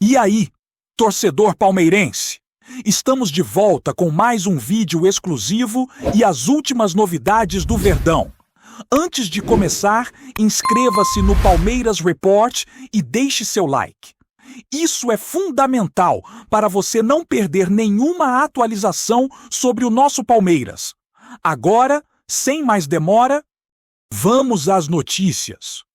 E aí, torcedor palmeirense? Estamos de volta com mais um vídeo exclusivo e as últimas novidades do Verdão. Antes de começar, inscreva-se no Palmeiras Report e deixe seu like. Isso é fundamental para você não perder nenhuma atualização sobre o nosso Palmeiras. Agora, sem mais demora, vamos às notícias.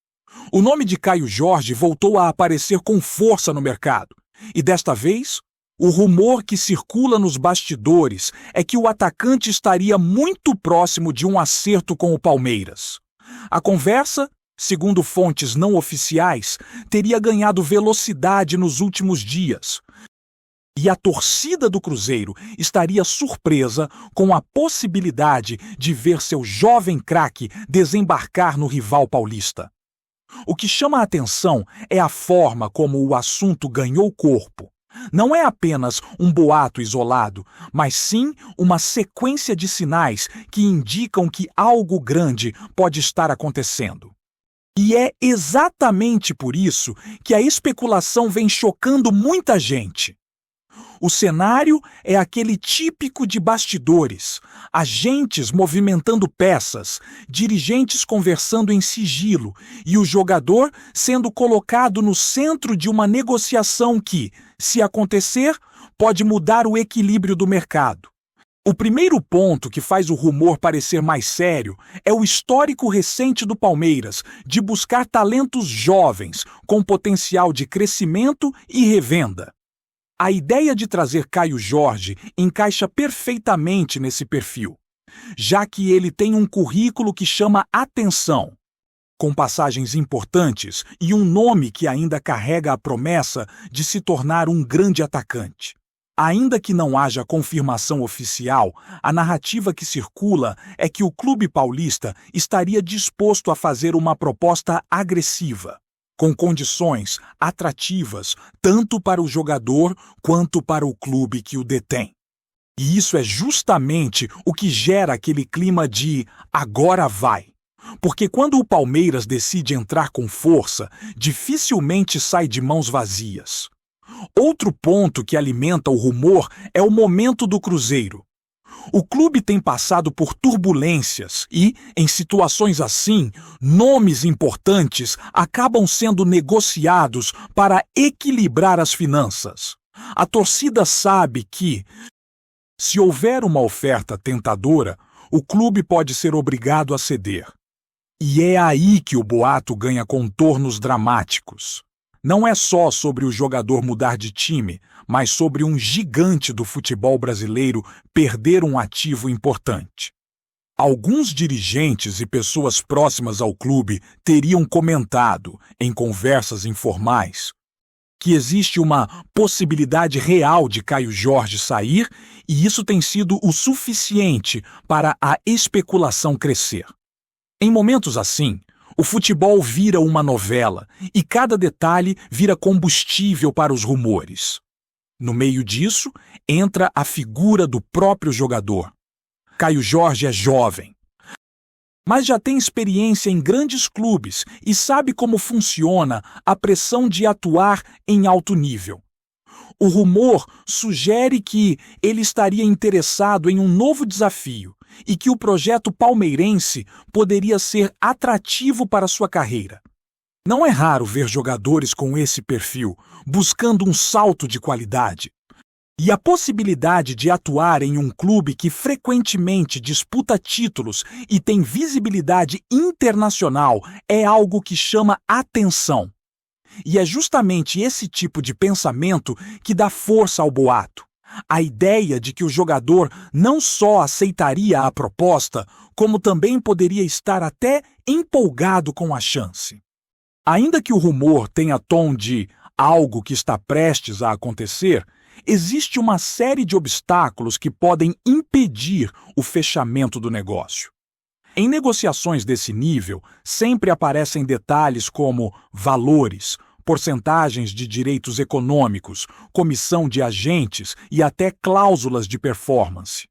O nome de Caio Jorge voltou a aparecer com força no mercado. E desta vez, o rumor que circula nos bastidores é que o atacante estaria muito próximo de um acerto com o Palmeiras. A conversa, segundo fontes não oficiais, teria ganhado velocidade nos últimos dias. E a torcida do Cruzeiro estaria surpresa com a possibilidade de ver seu jovem craque desembarcar no rival paulista. O que chama a atenção é a forma como o assunto ganhou corpo. Não é apenas um boato isolado, mas sim uma sequência de sinais que indicam que algo grande pode estar acontecendo. E é exatamente por isso que a especulação vem chocando muita gente. O cenário é aquele típico de bastidores, agentes movimentando peças, dirigentes conversando em sigilo e o jogador sendo colocado no centro de uma negociação que, se acontecer, pode mudar o equilíbrio do mercado. O primeiro ponto que faz o rumor parecer mais sério é o histórico recente do Palmeiras de buscar talentos jovens com potencial de crescimento e revenda. A ideia de trazer Caio Jorge encaixa perfeitamente nesse perfil, já que ele tem um currículo que chama atenção, com passagens importantes e um nome que ainda carrega a promessa de se tornar um grande atacante. Ainda que não haja confirmação oficial, a narrativa que circula é que o clube paulista estaria disposto a fazer uma proposta agressiva, com condições atrativas tanto para o jogador quanto para o clube que o detém. E isso é justamente o que gera aquele clima de agora vai. Porque quando o Palmeiras decide entrar com força, dificilmente sai de mãos vazias. Outro ponto que alimenta o rumor é o momento do Cruzeiro. O clube tem passado por turbulências e, em situações assim, nomes importantes acabam sendo negociados para equilibrar as finanças. A torcida sabe que, se houver uma oferta tentadora, o clube pode ser obrigado a ceder. E é aí que o boato ganha contornos dramáticos. Não é só sobre o jogador mudar de time, mas sobre um gigante do futebol brasileiro perder um ativo importante. Alguns dirigentes e pessoas próximas ao clube teriam comentado, em conversas informais, que existe uma possibilidade real de Caio Jorge sair e isso tem sido o suficiente para a especulação crescer. Em momentos assim, o futebol vira uma novela e cada detalhe vira combustível para os rumores. No meio disso, entra a figura do próprio jogador. Caio Jorge é jovem, mas já tem experiência em grandes clubes e sabe como funciona a pressão de atuar em alto nível. O rumor sugere que ele estaria interessado em um novo desafio e que o projeto palmeirense poderia ser atrativo para sua carreira. Não é raro ver jogadores com esse perfil, buscando um salto de qualidade. E a possibilidade de atuar em um clube que frequentemente disputa títulos e tem visibilidade internacional é algo que chama atenção. E é justamente esse tipo de pensamento que dá força ao boato. A ideia de que o jogador não só aceitaria a proposta, como também poderia estar até empolgado com a chance. Ainda que o rumor tenha tom de algo que está prestes a acontecer, existe uma série de obstáculos que podem impedir o fechamento do negócio. Em negociações desse nível, sempre aparecem detalhes como valores, porcentagens de direitos econômicos, comissão de agentes e até cláusulas de performance.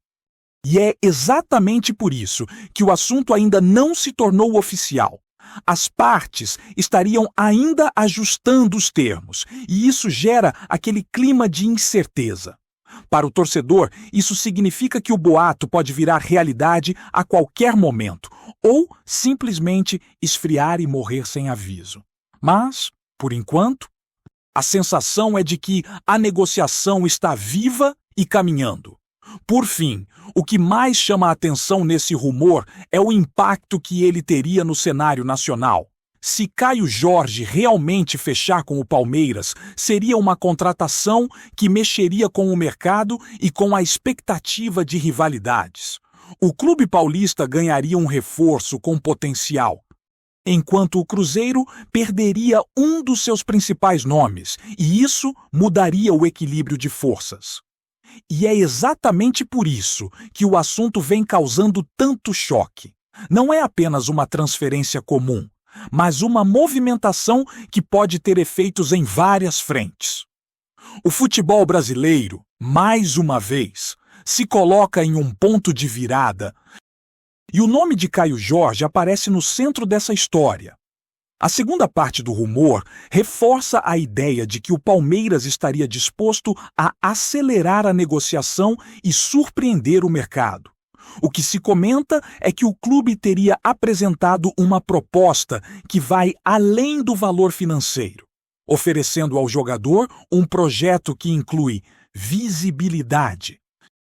E é exatamente por isso que o assunto ainda não se tornou oficial. As partes estariam ainda ajustando os termos, e isso gera aquele clima de incerteza. Para o torcedor, isso significa que o boato pode virar realidade a qualquer momento, ou simplesmente esfriar e morrer sem aviso. Mas, por enquanto, a sensação é de que a negociação está viva e caminhando. Por fim, o que mais chama a atenção nesse rumor é o impacto que ele teria no cenário nacional. Se Caio Jorge realmente fechar com o Palmeiras, seria uma contratação que mexeria com o mercado e com a expectativa de rivalidades. O clube paulista ganharia um reforço com potencial, enquanto o Cruzeiro perderia um dos seus principais nomes, e isso mudaria o equilíbrio de forças. E é exatamente por isso que o assunto vem causando tanto choque. Não é apenas uma transferência comum, mas uma movimentação que pode ter efeitos em várias frentes. O futebol brasileiro, mais uma vez, se coloca em um ponto de virada, e o nome de Caio Jorge aparece no centro dessa história. A segunda parte do rumor reforça a ideia de que o Palmeiras estaria disposto a acelerar a negociação e surpreender o mercado. O que se comenta é que o clube teria apresentado uma proposta que vai além do valor financeiro, oferecendo ao jogador um projeto que inclui visibilidade,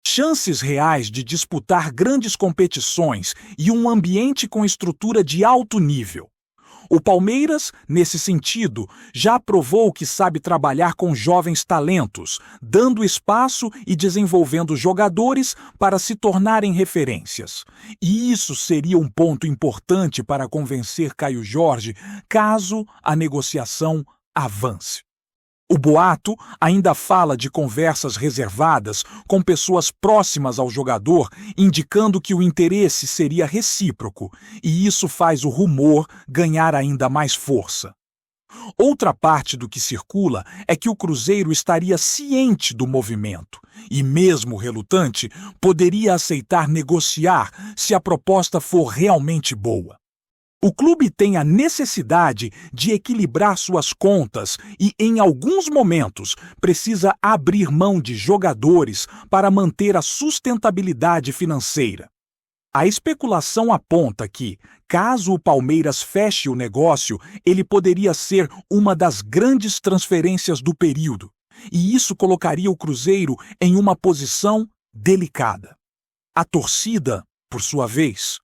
chances reais de disputar grandes competições e um ambiente com estrutura de alto nível. O Palmeiras, nesse sentido, já provou que sabe trabalhar com jovens talentos, dando espaço e desenvolvendo jogadores para se tornarem referências. E isso seria um ponto importante para convencer Caio Jorge caso a negociação avance. O boato ainda fala de conversas reservadas com pessoas próximas ao jogador, indicando que o interesse seria recíproco, e isso faz o rumor ganhar ainda mais força. Outra parte do que circula é que o Cruzeiro estaria ciente do movimento e, mesmo relutante, poderia aceitar negociar se a proposta for realmente boa. O clube tem a necessidade de equilibrar suas contas e, em alguns momentos, precisa abrir mão de jogadores para manter a sustentabilidade financeira. A especulação aponta que, caso o Palmeiras feche o negócio, ele poderia ser uma das grandes transferências do período, e isso colocaria o Cruzeiro em uma posição delicada. A torcida, por sua vez,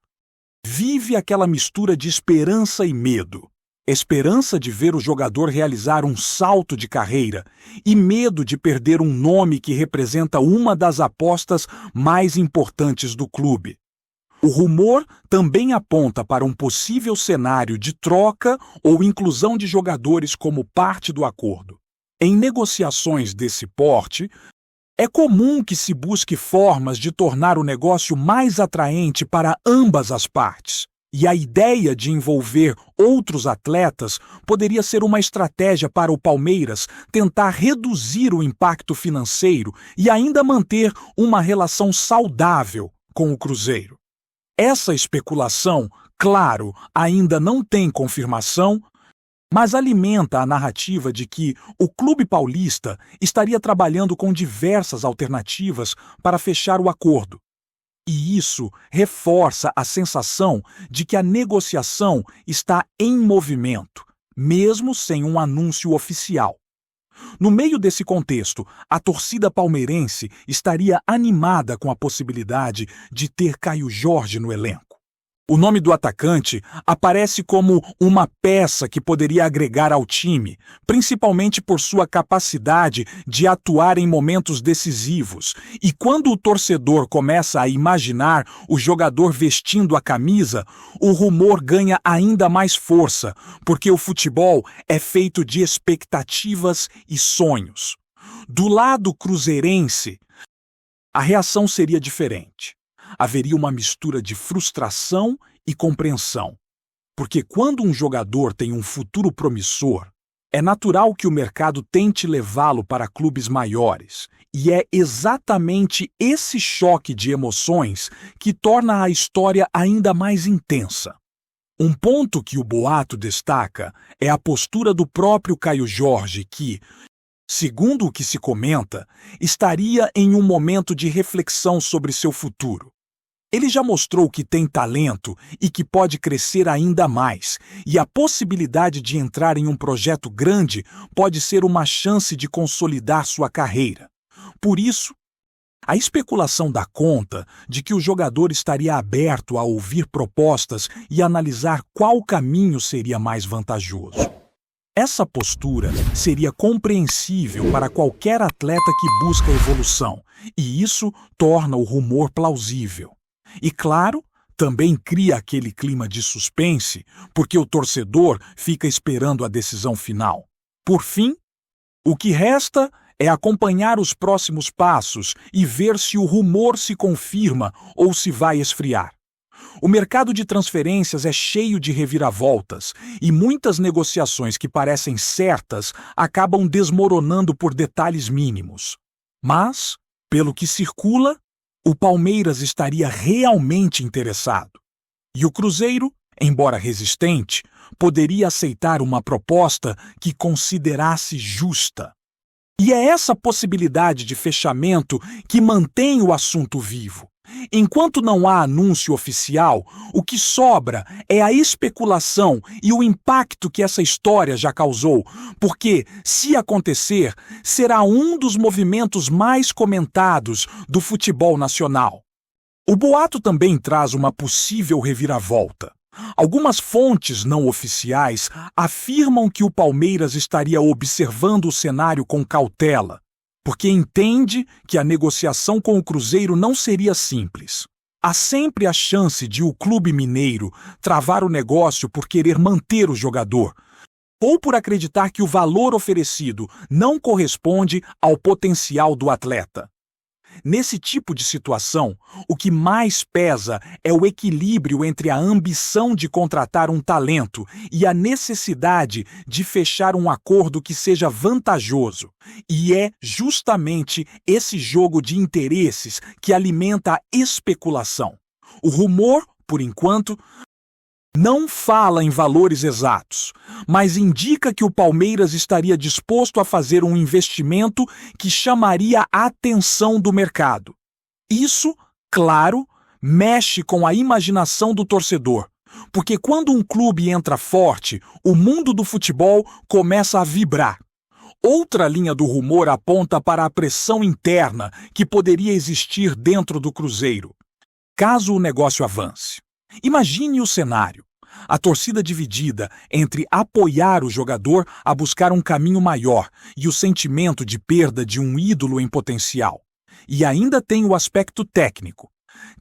vive aquela mistura de esperança e medo. Esperança de ver o jogador realizar um salto de carreira e medo de perder um nome que representa uma das apostas mais importantes do clube. O rumor também aponta para um possível cenário de troca ou inclusão de jogadores como parte do acordo. Em negociações desse porte, é comum que se busque formas de tornar o negócio mais atraente para ambas as partes, e a ideia de envolver outros atletas poderia ser uma estratégia para o Palmeiras tentar reduzir o impacto financeiro e ainda manter uma relação saudável com o Cruzeiro. Essa especulação, claro, ainda não tem confirmação, mas alimenta a narrativa de que o clube paulista estaria trabalhando com diversas alternativas para fechar o acordo. E isso reforça a sensação de que a negociação está em movimento, mesmo sem um anúncio oficial. No meio desse contexto, a torcida palmeirense estaria animada com a possibilidade de ter Caio Jorge no elenco. O nome do atacante aparece como uma peça que poderia agregar ao time, principalmente por sua capacidade de atuar em momentos decisivos. E quando o torcedor começa a imaginar o jogador vestindo a camisa, o rumor ganha ainda mais força, porque o futebol é feito de expectativas e sonhos. Do lado cruzeirense, a reação seria diferente. Haveria uma mistura de frustração e compreensão. Porque quando um jogador tem um futuro promissor, é natural que o mercado tente levá-lo para clubes maiores. E é exatamente esse choque de emoções que torna a história ainda mais intensa. Um ponto que o boato destaca é a postura do próprio Caio Jorge que, segundo o que se comenta, estaria em um momento de reflexão sobre seu futuro. Ele já mostrou que tem talento e que pode crescer ainda mais, e a possibilidade de entrar em um projeto grande pode ser uma chance de consolidar sua carreira. Por isso, a especulação dá conta de que o jogador estaria aberto a ouvir propostas e analisar qual caminho seria mais vantajoso. Essa postura seria compreensível para qualquer atleta que busca evolução, e isso torna o rumor plausível. E claro, também cria aquele clima de suspense, porque o torcedor fica esperando a decisão final. Por fim, o que resta é acompanhar os próximos passos e ver se o rumor se confirma ou se vai esfriar. O mercado de transferências é cheio de reviravoltas e muitas negociações que parecem certas acabam desmoronando por detalhes mínimos. Mas, pelo que circula, o Palmeiras estaria realmente interessado. E o Cruzeiro, embora resistente, poderia aceitar uma proposta que considerasse justa. E é essa possibilidade de fechamento que mantém o assunto vivo. Enquanto não há anúncio oficial, o que sobra é a especulação e o impacto que essa história já causou, porque, se acontecer, será um dos movimentos mais comentados do futebol nacional. O boato também traz uma possível reviravolta. Algumas fontes não oficiais afirmam que o Palmeiras estaria observando o cenário com cautela, porque entende que a negociação com o Cruzeiro não seria simples. Há sempre a chance de o clube mineiro travar o negócio por querer manter o jogador, ou por acreditar que o valor oferecido não corresponde ao potencial do atleta. Nesse tipo de situação, o que mais pesa é o equilíbrio entre a ambição de contratar um talento e a necessidade de fechar um acordo que seja vantajoso. E é justamente esse jogo de interesses que alimenta a especulação. O rumor, por enquanto, não fala em valores exatos, mas indica que o Palmeiras estaria disposto a fazer um investimento que chamaria a atenção do mercado. Isso, claro, mexe com a imaginação do torcedor, porque quando um clube entra forte, o mundo do futebol começa a vibrar. Outra linha do rumor aponta para a pressão interna que poderia existir dentro do Cruzeiro, caso o negócio avance. Imagine o cenário. A torcida dividida entre apoiar o jogador a buscar um caminho maior e o sentimento de perda de um ídolo em potencial. E ainda tem o aspecto técnico.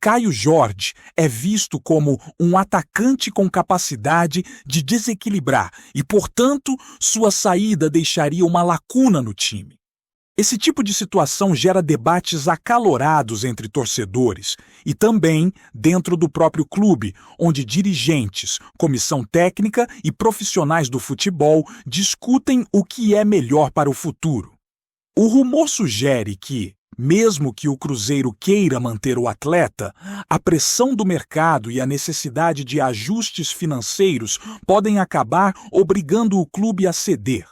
Caio Jorge é visto como um atacante com capacidade de desequilibrar e, portanto, sua saída deixaria uma lacuna no time. Esse tipo de situação gera debates acalorados entre torcedores e também dentro do próprio clube, onde dirigentes, comissão técnica e profissionais do futebol discutem o que é melhor para o futuro. O rumor sugere que, mesmo que o Cruzeiro queira manter o atleta, a pressão do mercado e a necessidade de ajustes financeiros podem acabar obrigando o clube a ceder.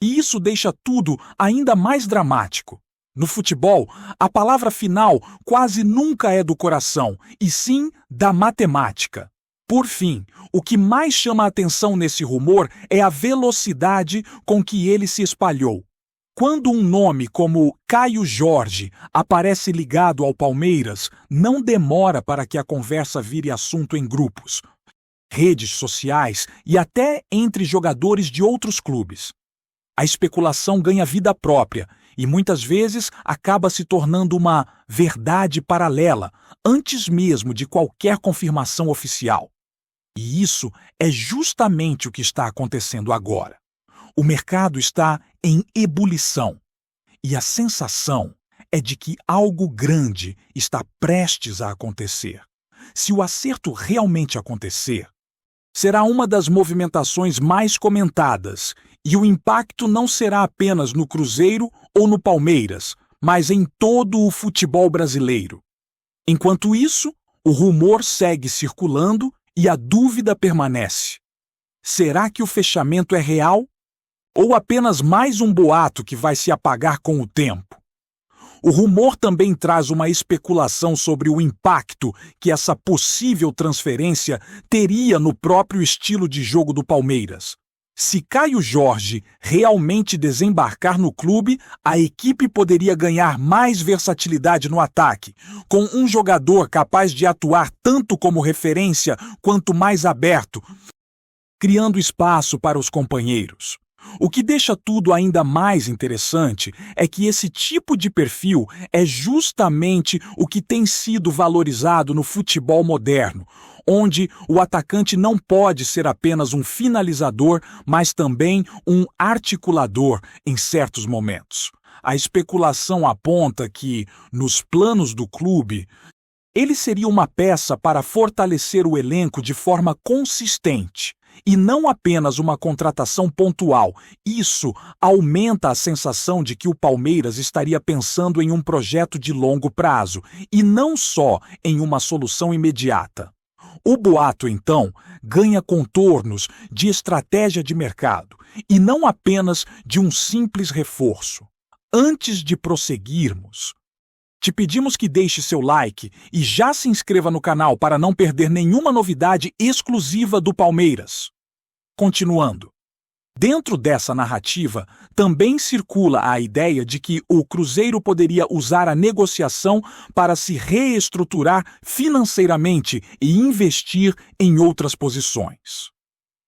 E isso deixa tudo ainda mais dramático. No futebol, a palavra final quase nunca é do coração, e sim da matemática. Por fim, o que mais chama a atenção nesse rumor é a velocidade com que ele se espalhou. Quando um nome como Caio Jorge aparece ligado ao Palmeiras, não demora para que a conversa vire assunto em grupos, redes sociais e até entre jogadores de outros clubes. A especulação ganha vida própria e muitas vezes acaba se tornando uma verdade paralela, antes mesmo de qualquer confirmação oficial. E isso é justamente o que está acontecendo agora. O mercado está em ebulição e a sensação é de que algo grande está prestes a acontecer. Se o acerto realmente acontecer, será uma das movimentações mais comentadas e o impacto não será apenas no Cruzeiro ou no Palmeiras, mas em todo o futebol brasileiro. Enquanto isso, o rumor segue circulando E a dúvida permanece. Será que o fechamento é real? Ou apenas mais um boato que vai se apagar com o tempo? O rumor também traz uma especulação sobre o impacto que essa possível transferência teria no próprio estilo de jogo do Palmeiras. Se Caio Jorge realmente desembarcar no clube, a equipe poderia ganhar mais versatilidade no ataque, com um jogador capaz de atuar tanto como referência quanto mais aberto, criando espaço para os companheiros. O que deixa tudo ainda mais interessante é que esse tipo de perfil é justamente o que tem sido valorizado no futebol moderno, onde o atacante não pode ser apenas um finalizador, mas também um articulador em certos momentos. A especulação aponta que, nos planos do clube, ele seria uma peça para fortalecer o elenco de forma consistente. E não apenas uma contratação pontual. Isso aumenta a sensação de que o Palmeiras estaria pensando em um projeto de longo prazo e não só em uma solução imediata. O boato, então, ganha contornos de estratégia de mercado e não apenas de um simples reforço. Antes de prosseguirmos, te pedimos que deixe seu like e já se inscreva no canal para não perder nenhuma novidade exclusiva do Palmeiras. Continuando. Dentro dessa narrativa, também circula a ideia de que o Cruzeiro poderia usar a negociação para se reestruturar financeiramente e investir em outras posições.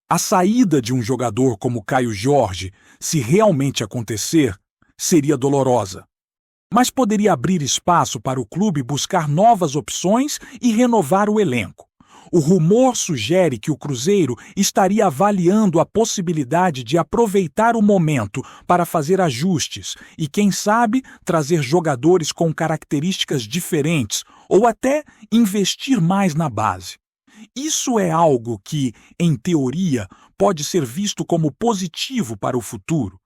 A saída de um jogador como Caio Jorge, se realmente acontecer, seria dolorosa. Mas poderia abrir espaço para o clube buscar novas opções e renovar o elenco. O rumor sugere que o Cruzeiro estaria avaliando a possibilidade de aproveitar o momento para fazer ajustes e, quem sabe, trazer jogadores com características diferentes ou até investir mais na base. Isso é algo que, em teoria, pode ser visto como positivo para o futuro.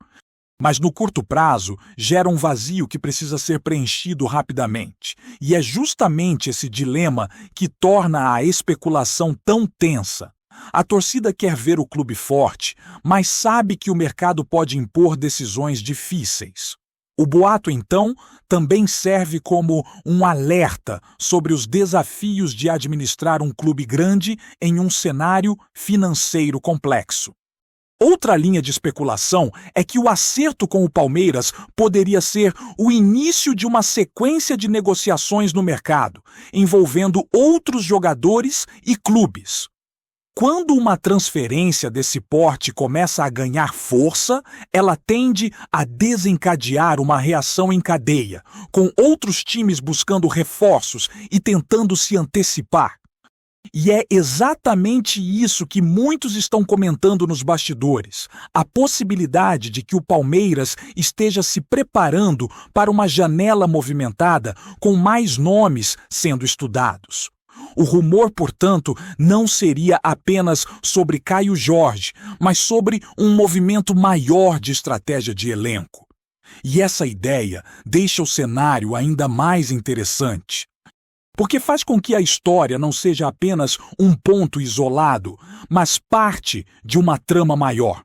Mas no curto prazo, gera um vazio que precisa ser preenchido rapidamente. E é justamente esse dilema que torna a especulação tão tensa. A torcida quer ver o clube forte, mas sabe que o mercado pode impor decisões difíceis. O boato, então, também serve como um alerta sobre os desafios de administrar um clube grande em um cenário financeiro complexo. Outra linha de especulação é que o acerto com o Palmeiras poderia ser o início de uma sequência de negociações no mercado, envolvendo outros jogadores e clubes. Quando uma transferência desse porte começa a ganhar força, ela tende a desencadear uma reação em cadeia, com outros times buscando reforços e tentando se antecipar. E é exatamente isso que muitos estão comentando nos bastidores, a possibilidade de que o Palmeiras esteja se preparando para uma janela movimentada com mais nomes sendo estudados. O rumor, portanto, não seria apenas sobre Caio Jorge, mas sobre um movimento maior de estratégia de elenco. E essa ideia deixa o cenário ainda mais interessante. Porque faz com que a história não seja apenas um ponto isolado, mas parte de uma trama maior.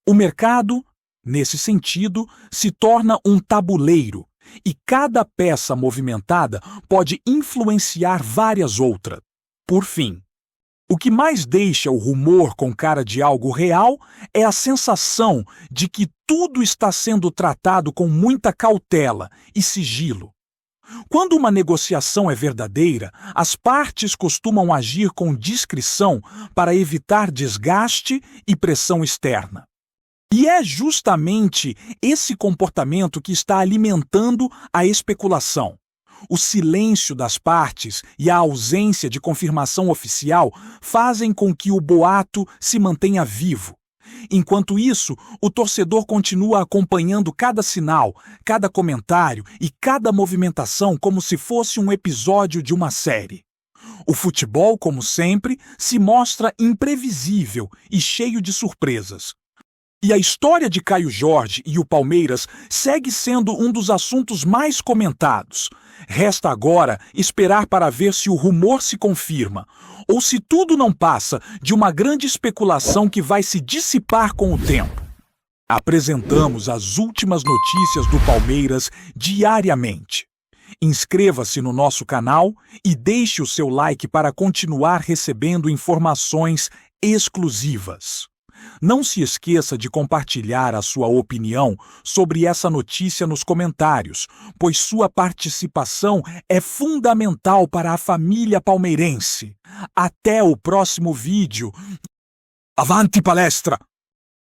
O mercado, nesse sentido, se torna um tabuleiro, e cada peça movimentada pode influenciar várias outras. Por fim, o que mais deixa o rumor com cara de algo real é a sensação de que tudo está sendo tratado com muita cautela e sigilo. Quando uma negociação é verdadeira, as partes costumam agir com discrição para evitar desgaste e pressão externa. E é justamente esse comportamento que está alimentando a especulação. O silêncio das partes e a ausência de confirmação oficial fazem com que o boato se mantenha vivo. Enquanto isso, o torcedor continua acompanhando cada sinal, cada comentário e cada movimentação como se fosse um episódio de uma série. O futebol, como sempre, se mostra imprevisível e cheio de surpresas. E a história de Caio Jorge e o Palmeiras segue sendo um dos assuntos mais comentados. Resta agora esperar para ver se o rumor se confirma, ou se tudo não passa de uma grande especulação que vai se dissipar com o tempo. Apresentamos as últimas notícias do Palmeiras diariamente. Inscreva-se no nosso canal e deixe o seu like para continuar recebendo informações exclusivas. Não se esqueça de compartilhar a sua opinião sobre essa notícia nos comentários, pois sua participação é fundamental para a família palmeirense. Até o próximo vídeo. Avante palestra!